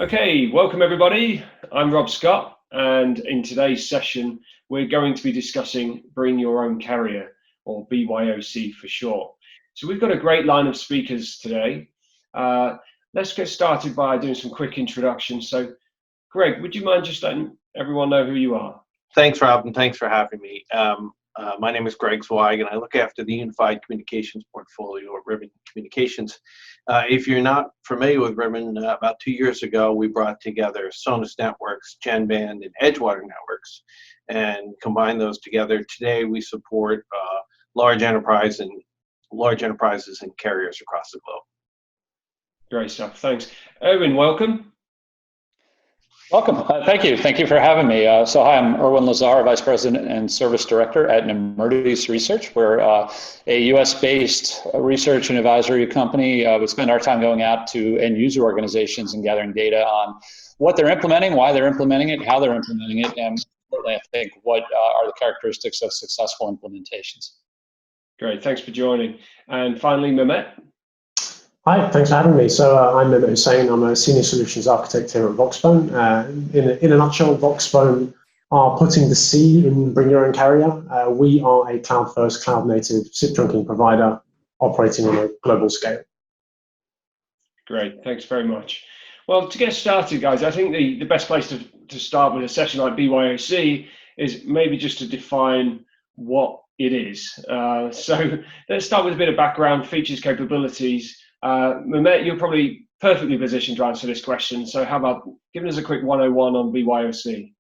Okay, welcome everybody. I'm Rob Scott, and in today's session, we're going to be discussing Bring Your Own Carrier, or BYOC for short. So we've got a great line of speakers today. Let's get started by doing some quick introductions. So, Greg, would you mind just letting everyone know who you are? Thanks, Rob, and thanks for having me. My name is Greg Zweig, and I look after the Unified Communications portfolio at Ribbon Communications. If you're not familiar with Ribbon, about 2 years ago, we brought together Sonus Networks, Genband, and Edgewater Networks, and combined those together. Today, we support large enterprises and carriers across the globe. Great stuff. Thanks. Erwin, welcome. Welcome. Thank you. Thank you for having me. So hi, I'm Erwin Lazar, Vice President and Service Director at Nemertes Research. We're a US-based research and advisory company. We spend our time going out to end user organizations and gathering data on what they're implementing, why they're implementing it, how they're implementing it, and importantly, I think, what are the characteristics of successful implementations. Great. Thanks for joining. And finally, Mehmet. Hi, thanks for having me. So I'm Mehmet Hussain. I'm a Senior Solutions Architect here at Voxbone. In a nutshell, Voxbone are putting the C in Bring Your Own Carrier. We are a cloud-first, cloud-native SIP trunking provider operating on a global scale. Great, thanks very much. Well, to get started, guys, I think the best place to start with a session like BYOC is maybe just to define what it is. So let's start with a bit of background, features, capabilities. Mehmet, you're probably perfectly positioned to answer this question. So how about giving us a quick 101 on BYOC?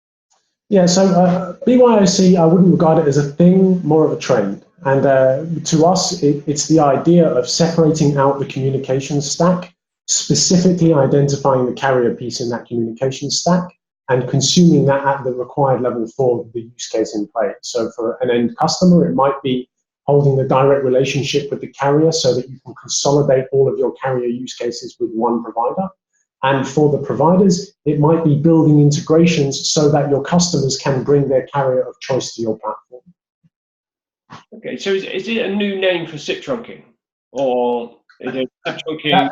Yeah, so BYOC, I wouldn't regard it as a thing, more of a trend. And to us, it's the idea of separating out the communication stack, specifically identifying the carrier piece in that communication stack and consuming that at the required level for the use case in play. So for an end customer, it might be holding the direct relationship with the carrier so that you can consolidate all of your carrier use cases with one provider. And for the providers, it might be building integrations so that your customers can bring their carrier of choice to your platform. Okay, so is it a new name for SIP trunking? Or is it SIP trunking?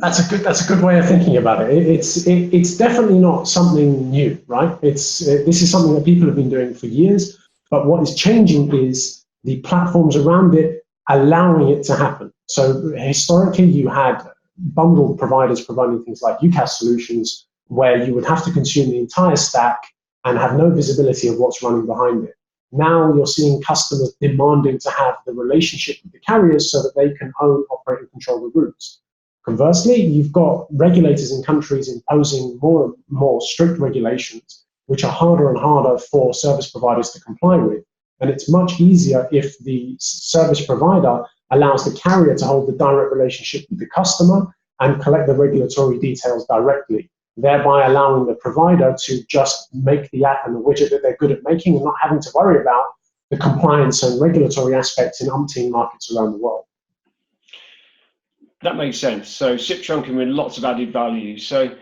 That's a good way of thinking about it. It's definitely not something new, right? This is something that people have been doing for years, but what is changing is the platforms around it allowing it to happen. So historically, you had bundled providers providing things like UCaaS solutions, where you would have to consume the entire stack and have no visibility of what's running behind it. Now you're seeing customers demanding to have the relationship with the carriers so that they can own, operate, and control the routes. Conversely, you've got regulators in countries imposing more and more strict regulations, which are harder and harder for service providers to comply with. And it's much easier if the service provider allows the carrier to hold the direct relationship with the customer and collect the regulatory details directly, thereby allowing the provider to just make the app and the widget that they're good at making and not having to worry about the compliance and regulatory aspects in umpteen markets around the world. That makes sense. So SIP trunking with lots of added value. So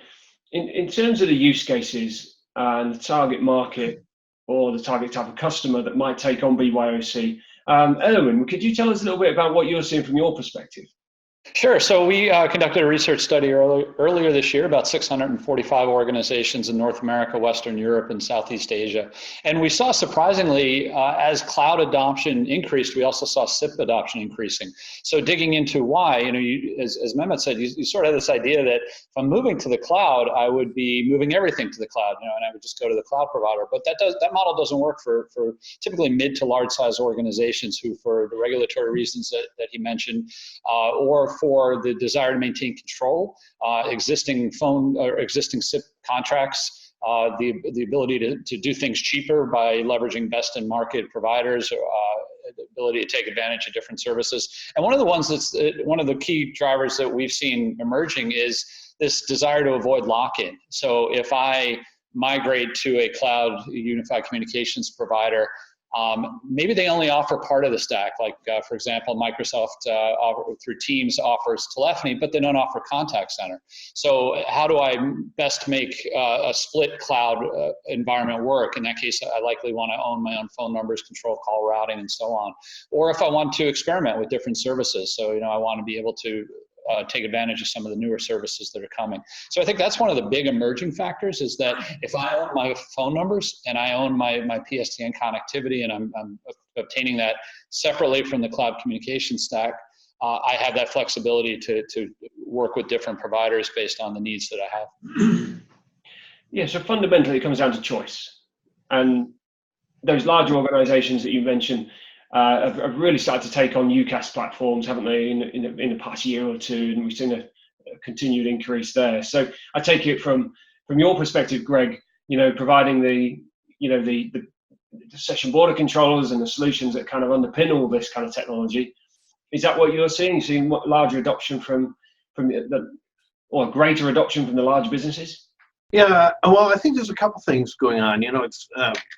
in terms of the use cases and the target market, or the target type of customer that might take on BYOC. Erwin, could you tell us a little bit about what you're seeing from your perspective? Sure. So we conducted a research study earlier this year, about 645 organizations in North America, Western Europe, and Southeast Asia. And we saw, surprisingly, as cloud adoption increased, we also saw SIP adoption increasing. So digging into why, as Mehmet said, you sort of have this idea that if I'm moving to the cloud, I would be moving everything to the cloud, and I would just go to the cloud provider. But that model doesn't work for typically mid to large size organizations who, for the regulatory reasons that he mentioned, or for the desire to maintain control, existing SIP contracts, the ability to do things cheaper by leveraging best in market providers, the ability to take advantage of different services. And one of the ones that's one of the key drivers that we've seen emerging is this desire to avoid lock-in. So if I migrate to a cloud unified communications provider, maybe they only offer part of the stack, like for example, Microsoft through Teams offers telephony, but they don't offer contact center. So how do I best make a split cloud environment work? In that case, I likely want to own my own phone numbers, control call routing, and so on. Or if I want to experiment with different services, so I want to be able to take advantage of some of the newer services that are coming. So I think that's one of the big emerging factors, is that if I own my phone numbers and I own my PSTN connectivity, and I'm obtaining that separately from the cloud communication stack, I have that flexibility to work with different providers based on the needs that I have. Yeah, so fundamentally it comes down to choice. And those larger organizations that you mentioned have really started to take on UCaaS platforms, haven't they, in the past year or two, and we've seen a continued increase there. So I take it from your perspective, Greg, providing the session border controllers and the solutions that kind of underpin all this kind of technology. Is that what you're seeing? You're seeing larger adoption from or greater adoption from the large businesses? Yeah, well, I think there's a couple things going on. It's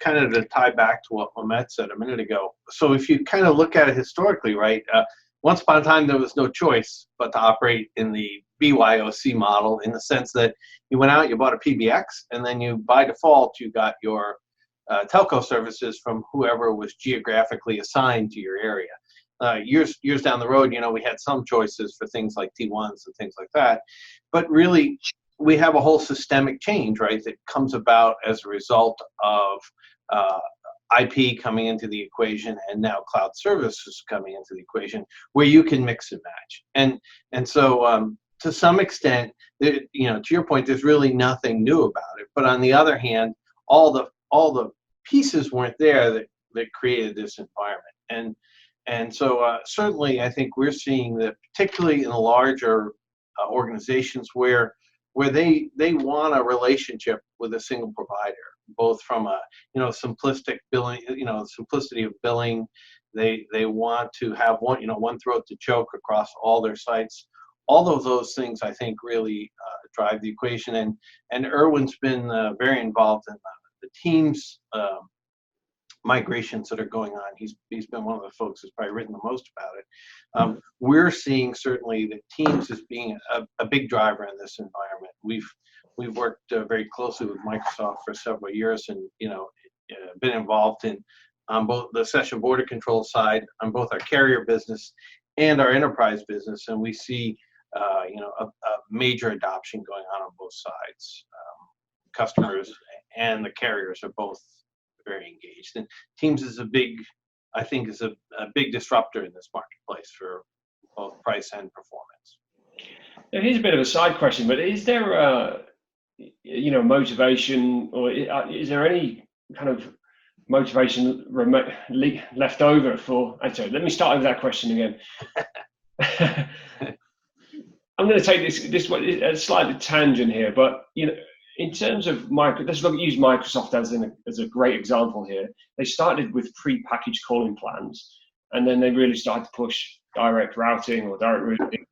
kind of to tie back to what Mehmet said a minute ago. So if you kind of look at it historically, right, once upon a time there was no choice but to operate in the BYOC model, in the sense that you went out, you bought a PBX, and then you, by default, you got your telco services from whoever was geographically assigned to your area. Years down the road, we had some choices for things like T1s and things like that, but really, we have a whole systemic change, right, that comes about as a result of IP coming into the equation, and now cloud services coming into the equation, where you can mix and match. And so to some extent, to your point, there's really nothing new about it. But on the other hand, all the pieces weren't there that created this environment. And so certainly, I think we're seeing that, particularly in the larger organizations, where they want a relationship with a single provider, both from a simplistic billing, simplicity of billing. They want to have one throat to choke across all their sites. All of those things, I think, really drive the equation. And Erwin's been very involved in the Teams migrations that are going on. He's been one of the folks who's probably written the most about it. We're seeing certainly that Teams is being a big driver in this environment. We've worked very closely with Microsoft for several years, and been involved in on both the session border control side, on both our carrier business and our enterprise business, and we see a major adoption going on both sides. Customers and the carriers are both very engaged, and Teams is a big disruptor in this marketplace for both price and performance. Now, here's a bit of a side question, but is there motivation, or is there any kind of motivation left over for? Actually, let me start with that question again. I'm going to take this a slight tangent here, but in terms of let's use Microsoft as a great example here. They started with pre-packaged calling plans, and then they really started to push direct routing or direct routing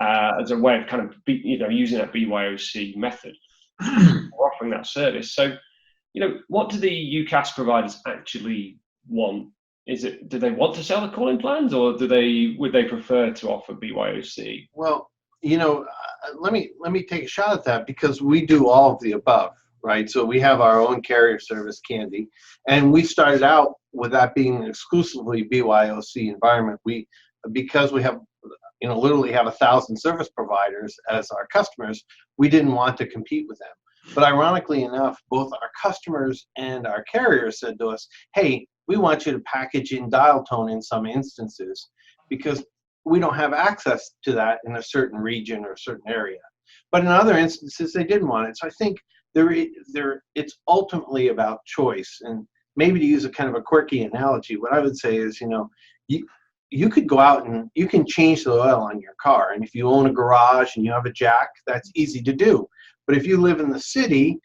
as a way of kind of using that BYOC method for offering that service. So, what do the UCaaS providers actually want? Do they want to sell the calling plans, or would they prefer to offer BYOC? Well, let me take a shot at that, because we do all of the above, right? So we have our own carrier service, Candy, and we started out with that being an exclusively BYOC environment. Because we have, literally have 1,000 service providers as our customers, we didn't want to compete with them. But ironically enough, both our customers and our carriers said to us, hey, we want you to package in dial tone in some instances, because we don't have access to that in a certain region or a certain area. But in other instances, they didn't want it. So I think it's ultimately about choice. And maybe to use a kind of a quirky analogy, what I would say is, you could go out and you can change the oil on your car. And if you own a garage and you have a jack, that's easy to do. But if you live in the city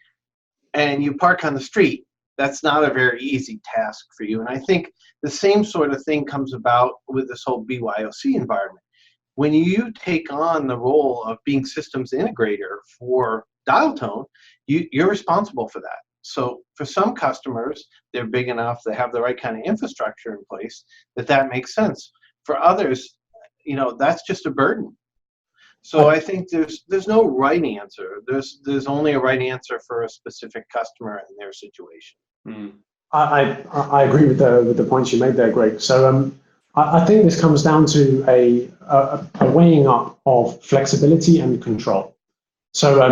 and you park on the street, that's not a very easy task for you. And I think the same sort of thing comes about with this whole BYOC environment. When you take on the role of being systems integrator for dial tone, you're responsible for that. So for some customers, they're big enough, they have the right kind of infrastructure in place that makes sense. For others, that's just a burden. So I think there's no right answer. There's only a right answer for a specific customer and their situation. I agree with the points you made there, Greg. So I think this comes down to a weighing up of flexibility and control. So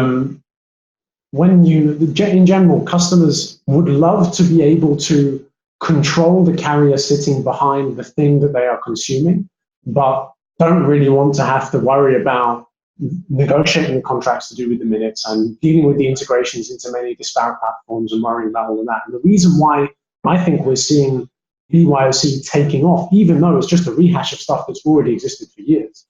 in general, customers would love to be able to control the carrier sitting behind the thing that they are consuming, but don't really want to have to worry about negotiating the contracts to do with the minutes and dealing with the integrations into many disparate platforms and worrying about all of that. And the reason why I think we're seeing BYOC taking off, even though it's just a rehash of stuff that's already existed for years,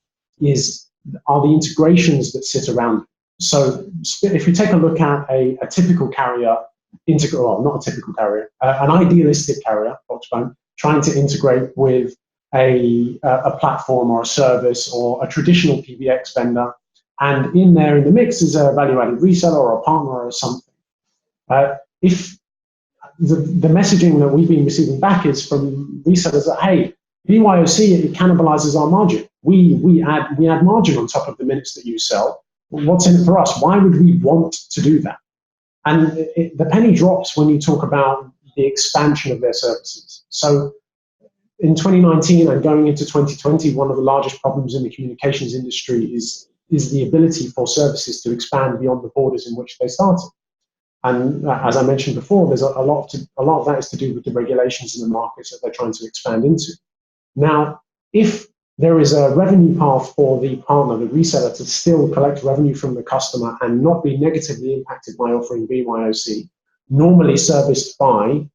are the integrations that sit around it. So if you take a look at a typical carrier, not a typical carrier, an idealistic carrier, Foxbone, trying to integrate with a platform or a service or a traditional PBX vendor, and in the mix is a value-added reseller or a partner or something. If the messaging that we've been receiving back is from resellers that, hey, BYOC, it cannibalizes our margin. We add margin on top of the minutes that you sell. What's in it for us? Why would we want to do that? And the penny drops when you talk about the expansion of their services. So in 2019 and going into 2020, one of the largest problems in the communications industry is the ability for services to expand beyond the borders in which they started. And as I mentioned before, there's a lot of that is to do with the regulations in the markets that they're trying to expand into. Now, if there is a revenue path for the partner, the reseller, to still collect revenue from the customer and not be negatively impacted by offering BYOC, normally serviced by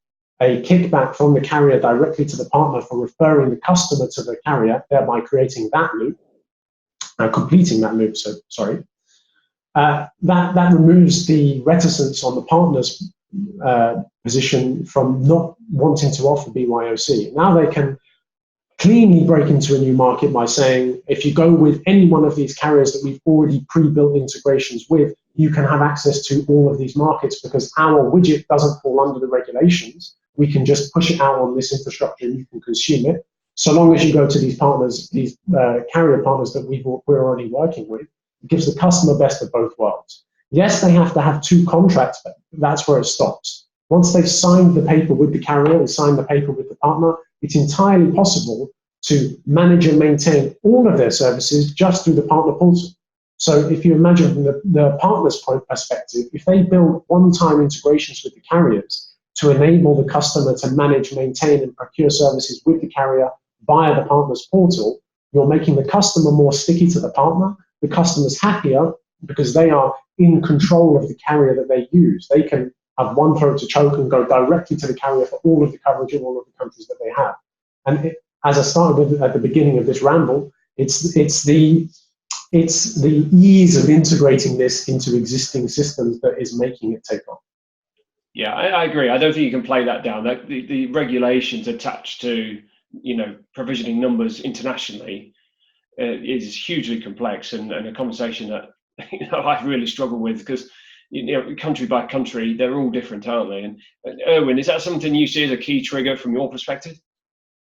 a kickback from the carrier directly to the partner for referring the customer to the carrier, thereby creating that loop, completing that loop, that removes the reticence on the partner's position from not wanting to offer BYOC. Now they can cleanly break into a new market by saying, if you go with any one of these carriers that we've already pre-built integrations with, you can have access to all of these markets because our widget doesn't fall under the regulations. We can just push it out on this infrastructure and you can consume it. So long as you go to these partners, these carrier partners that we're already working with, it gives the customer best of both worlds. Yes, they have to have two contracts, but that's where it stops. Once they've signed the paper with the carrier and signed the paper with the partner, it's entirely possible to manage and maintain all of their services just through the partner portal. So if you imagine from the partner's perspective, if they build one-time integrations with the carriers to enable the customer to manage, maintain, and procure services with the carrier via the partner's portal, you're making the customer more sticky to the partner. The customer's happier because they are in control of the carrier that they use. They can have one throat to choke and go directly to the carrier for all of the coverage in all of the countries that they have. And as I started with at the beginning of this ramble, it's the ease of integrating this into existing systems that is making it take off. Yeah, I agree. I don't think you can play that down. The regulations attached to provisioning numbers internationally is hugely complex and a conversation that I really struggle with because country by country they're all different, aren't they? And Erwin, is that something you see as a key trigger from your perspective?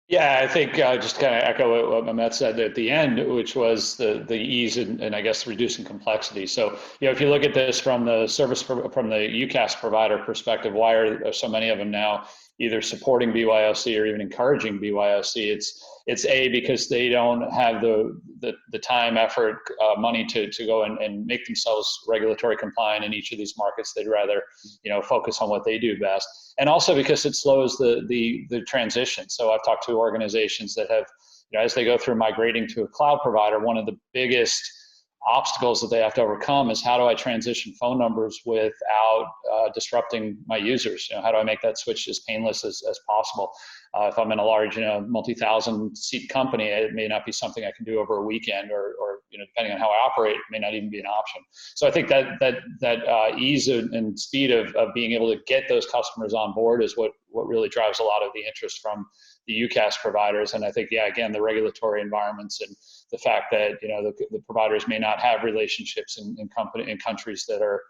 Yeah, I think just to kind of echo what Mehmet said at the end, which was the ease and I guess reducing complexity. So if you look at this from the from the UCaaS provider perspective, why are so many of them now either supporting BYOC or even encouraging BYOC? It's because they don't have the time, effort, money to go and make themselves regulatory compliant in each of these markets. They'd rather focus on what they do best, and also because it slows the transition. So I've talked to organizations that have, as they go through migrating to a cloud provider, one of the biggest obstacles that they have to overcome is how do I transition phone numbers without disrupting my users? How do I make that switch as painless as possible? If I'm in a large, multi-thousand seat company, it may not be something I can do over a weekend, or depending on how I operate, it may not even be an option. So I think that ease and speed of being able to get those customers on board is what really drives a lot of the interest from the UCaaS providers. And I think, again, the regulatory environments and the fact that the providers may not have relationships in countries that are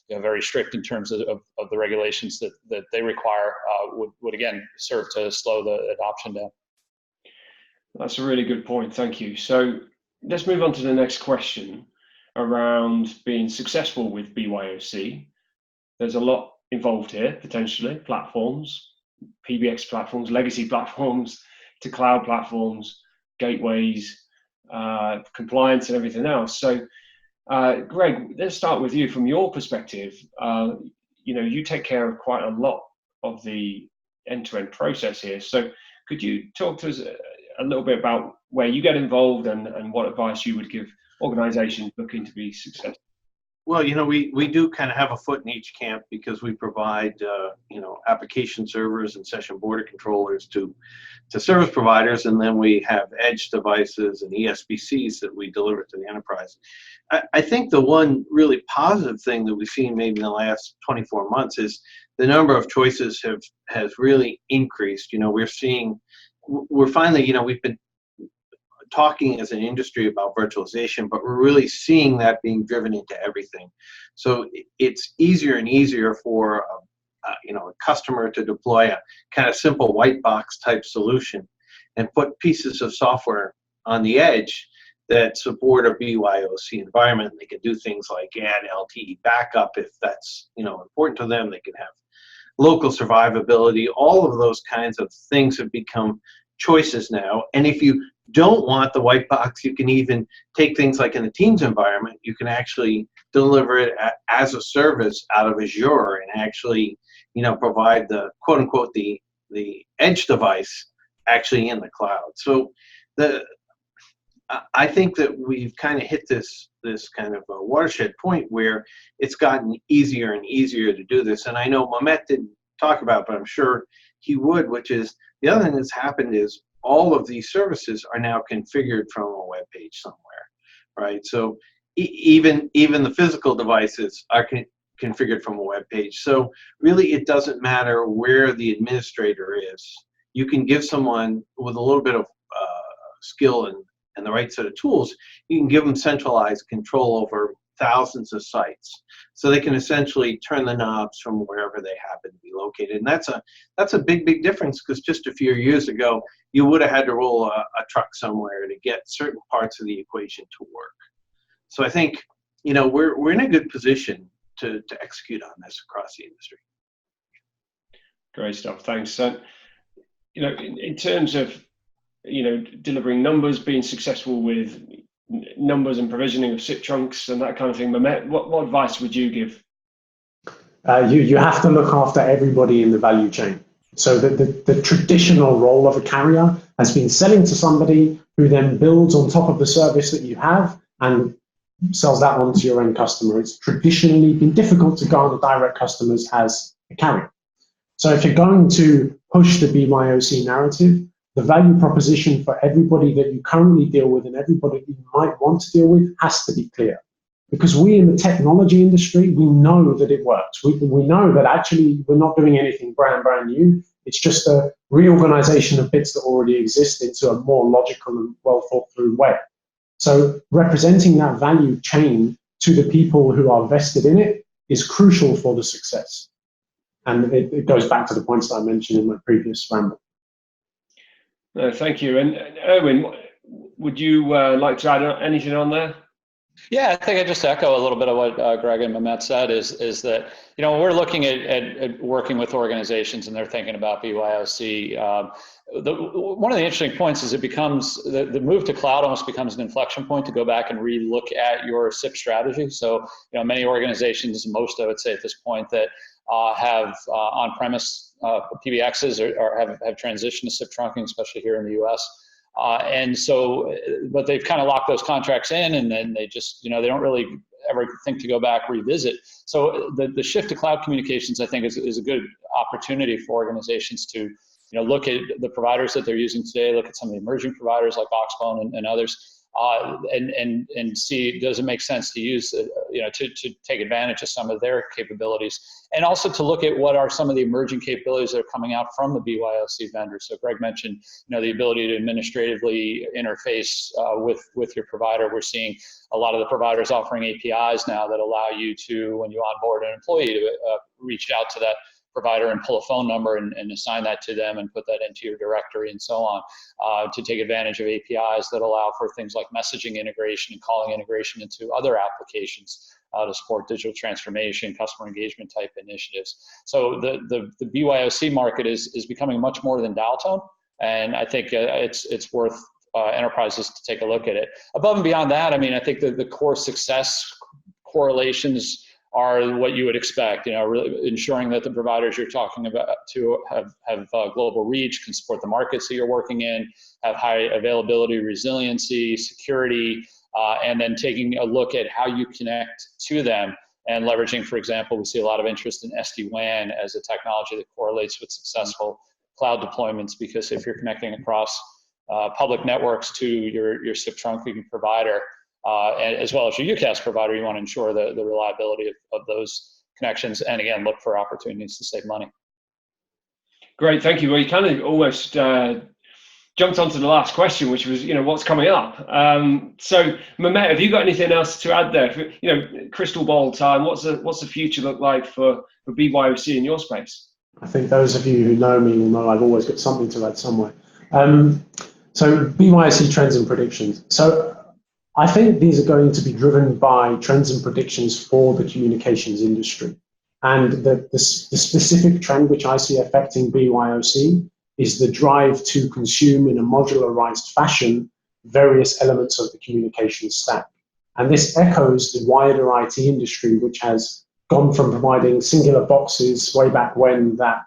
very strict in terms of the regulations that they require would again serve to slow the adoption down. That's a really good point. Thank you. So let's move on to the next question around being successful with BYOC. There's a lot involved here, potentially, platforms, PBX platforms, legacy platforms, to cloud platforms, gateways, compliance, and everything else. So, Greg, let's start with you. From your perspective, you take care of quite a lot of the end-to-end process here. So, could you talk to us a little bit about where you get involved and what advice you would give organizations looking to be successful? Well, we do kind of have a foot in each camp because we provide, application servers and session border controllers to service providers, and then we have edge devices and ESBCs that we deliver to the enterprise. I think the one really positive thing that we've seen maybe in the last 24 months is the number of choices has really increased. We're finally, we've been talking as an industry about virtualization, but we're really seeing that being driven into everything. So it's easier and easier for a customer to deploy a kind of simple white box type solution and put pieces of software on the edge that support a BYOC environment. They can do things like add LTE backup if that's important to them. They can have local survivability. All of those kinds of things have become choices now. And if you don't want the white box, you can even take things like in the Teams environment, you can actually deliver it as a service out of Azure and actually, provide the quote unquote the edge device actually in the cloud. So I think that we've kind of hit this kind of a watershed point where it's gotten easier and easier to do this. And I know Mehmet didn't talk about it, but I'm sure he would, which is the other thing that's happened is all of these services are now configured from a web page somewhere, right? So even the physical devices are configured from a web page. So really, it doesn't matter where the administrator is. You can give someone with a little bit of skill and the right set of tools, you can give them centralized control over thousands of sites. So they can essentially turn the knobs from wherever they happen to be located. And that's a big, big difference, because just a few years ago, you would have had to roll a truck somewhere to get certain parts of the equation to work. So I think, we're in a good position to execute on this across the industry. Great stuff. Thanks. In terms of, delivering numbers, being successful with numbers and provisioning of SIP trunks and that kind of thing, Mehmet, what advice would you give? You have to look after everybody in the value chain. So the traditional role of a carrier has been selling to somebody who then builds on top of the service that you have and sells that on to your end customer. It's traditionally been difficult to garner direct customers as a carrier. So if you're going to push the BYOC narrative, the value proposition for everybody that you currently deal with and everybody you might want to deal with has to be clear. Because we in the technology industry, we know that it works. We know that actually we're not doing anything brand new. It's just a reorganization of bits that already exist into a more logical and well thought through way. So representing that value chain to the people who are vested in it is crucial for the success. And it goes back to the points that I mentioned in my previous ramble. Thank you. And Erwin, would you like to add anything on there? Yeah, I think I just echo a little bit of what Greg and Mehmet said is that, we're looking at working with organizations and they're thinking about BYOC. One of the interesting points is it becomes, the move to cloud almost becomes an inflection point to go back and re-look at your SIP strategy. So, many organizations, most I would say at this point, that have on-premise PBXs or have transitioned to SIP trunking, especially here in the US. And so, but they've kind of locked those contracts in, and then they just, they don't really ever think to go back, revisit. So the shift to cloud communications, I think, is a good opportunity for organizations to, look at the providers that they're using today, look at some of the emerging providers like Voxbone and others, and see, does it make sense to use, to take advantage of some of their capabilities, and also to look at what are some of the emerging capabilities that are coming out from the BYOC vendors. So Greg mentioned, the ability to administratively interface with your provider. We're seeing a lot of the providers offering APIs now that allow you to, when you onboard an employee, to reach out to that provider and pull a phone number and assign that to them and put that into your directory and so on, to take advantage of APIs that allow for things like messaging integration and calling integration into other applications to support digital transformation, customer engagement type initiatives. So the BYOC market is becoming much more than dial tone. And I think it's worth enterprises to take a look at it. Above and beyond that, I mean, I think the core success correlations are what you would expect. Really ensuring that the providers you're talking about to have global reach, can support the markets that you're working in, have high availability, resiliency, security, and then taking a look at how you connect to them and leveraging. For example, we see a lot of interest in SD-WAN as a technology that correlates with successful cloud deployments, because if you're connecting across public networks to your SIP trunking provider, as well as your UCaaS provider, you want to ensure the reliability of those connections, and again, look for opportunities to save money. Great, thank you. Well, you kind of almost jumped onto the last question, which was, what's coming up. So, Mehmet, have you got anything else to add there? Crystal ball time. What's the future look like for BYOC in your space? I think those of you who know me will know I've always got something to add somewhere. So BYOC trends and predictions. So I think these are going to be driven by trends and predictions for the communications industry. And the specific trend which I see affecting BYOC is the drive to consume in a modularized fashion various elements of the communication stack. And this echoes the wider IT industry, which has gone from providing singular boxes way back when that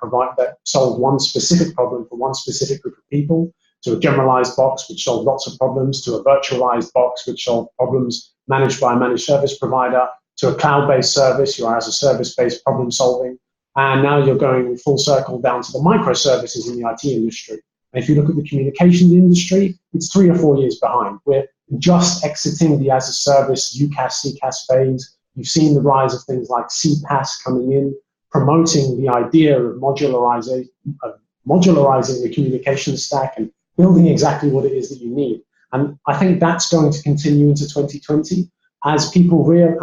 solved one specific problem for one specific group of people, to a generalized box which solved lots of problems, to a virtualized box which solved problems managed by a managed service provider, to a cloud-based service, your as-a-service-based problem solving, and now you're going full circle down to the microservices in the IT industry. And if you look at the communications industry, it's 3 or 4 years behind. We're just exiting the as-a-service UCaaS, CCaaS phase. You've seen the rise of things like CPaaS coming in, promoting the idea of modularizing the communication stack and building exactly what it is that you need. And I think that's going to continue into 2020 as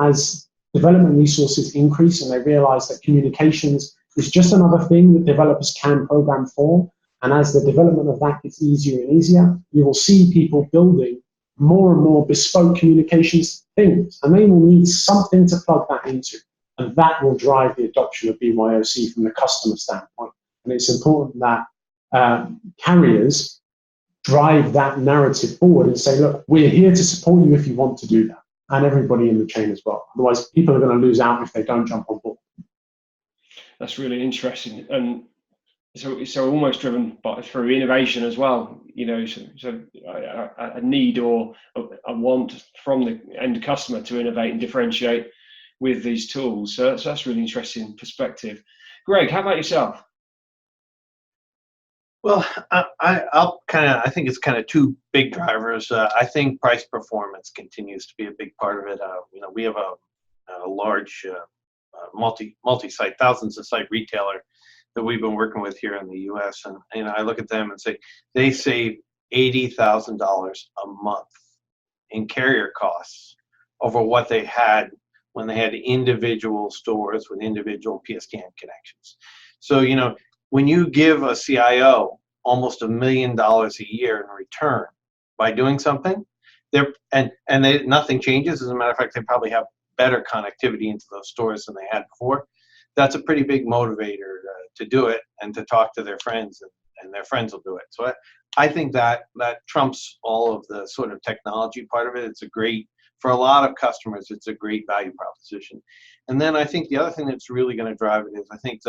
as development resources increase and they realize that communications is just another thing that developers can program for. And as the development of that gets easier and easier, you will see people building more and more bespoke communications things, and they will need something to plug that into. And that will drive the adoption of BYOC from the customer standpoint. And it's important that carriers drive that narrative forward and say, look, we're here to support you if you want to do that, and everybody in the chain as well. Otherwise, people are going to lose out if they don't jump on board. That's really interesting. And so almost driven through innovation as well, so a need or a want from the end customer to innovate and differentiate with these tools. So that's really interesting perspective. Greg, how about yourself? Well, I think it's kind of two big drivers. I think price performance continues to be a big part of it. We have a large multi-site, thousands of site retailer that we've been working with here in the U.S. And I look at them and say they save $80,000 a month in carrier costs over what they had when they had individual stores with individual PSTN connections. So, when you give a CIO almost $1 million a year in return by doing something, nothing changes. As a matter of fact, they probably have better connectivity into those stores than they had before. That's a pretty big motivator to do it and to talk to their friends, and their friends will do it. So I think that trumps all of the sort of technology part of it. For a lot of customers, it's a great value proposition. And then I think the other thing that's really going to drive it is I think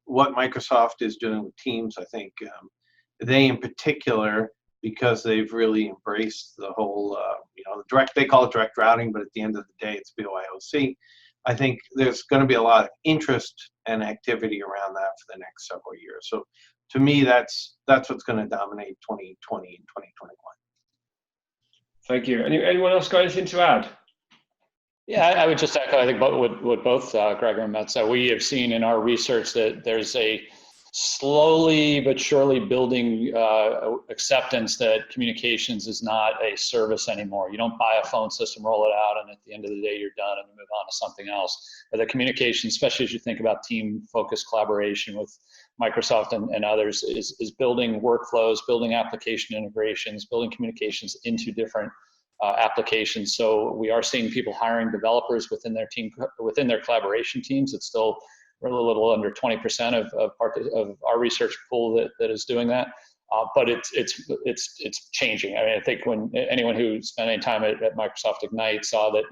what Microsoft is doing with Teams. I think they in particular, because they've really embraced the whole, they call it direct routing, but at the end of the day, it's BYOC. I think there's going to be a lot of interest and activity around that for the next several years. So to me, that's what's going to dominate 2020 and 2021. Thank you. Anyone else got anything to add? Yeah, I would just echo, I think, what both Greg and Matt said. We have seen in our research that there's a slowly but surely building acceptance that communications is not a service anymore. You don't buy a phone system, roll it out, and at the end of the day, you're done and move on to something else. But the communication, especially as you think about team-focused collaboration with Microsoft and others, is building workflows, building application integrations, building communications into different applications. So we are seeing people hiring developers within their team, within their collaboration teams. It's still we're a little under 20% of our research pool that is doing that. But it's changing. I mean, I think when anyone who spent any time at Microsoft Ignite saw that,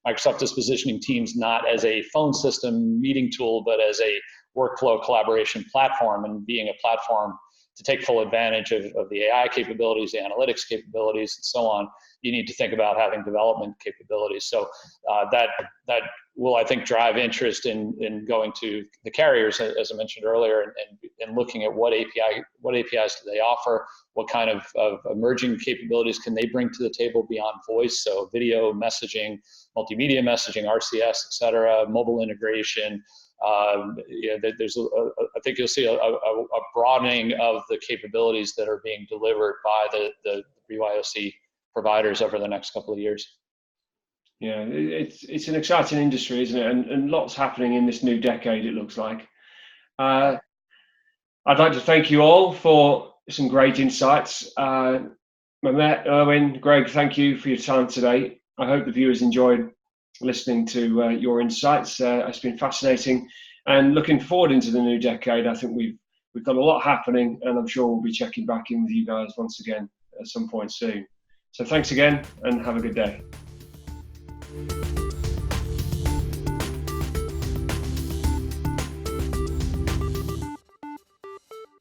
Microsoft is positioning Teams not as a phone system meeting tool, but as a workflow collaboration platform, and being a platform to take full advantage of the AI capabilities, the analytics capabilities, and so on. You need to think about having development capabilities. So that will, I think, drive interest in going to the carriers, as I mentioned earlier, and looking at what APIs do they offer, what kind of emerging capabilities can they bring to the table beyond voice, so video, messaging, multimedia messaging, RCS, et cetera, mobile integration. I think you'll see a broadening of the capabilities that are being delivered by the BYOC providers over the next couple of years. Yeah, it's an exciting industry, isn't it? And lots happening in this new decade, it looks like. I'd like to thank you all for some great insights. Mehmet, Erwin, Greg, thank you for your time today. I hope the viewers enjoyed listening to your insights. It's been fascinating, and looking forward into the new decade, I think we've got a lot happening, and I'm sure we'll be checking back in with you guys once again at some point soon. So thanks again, and have a good day.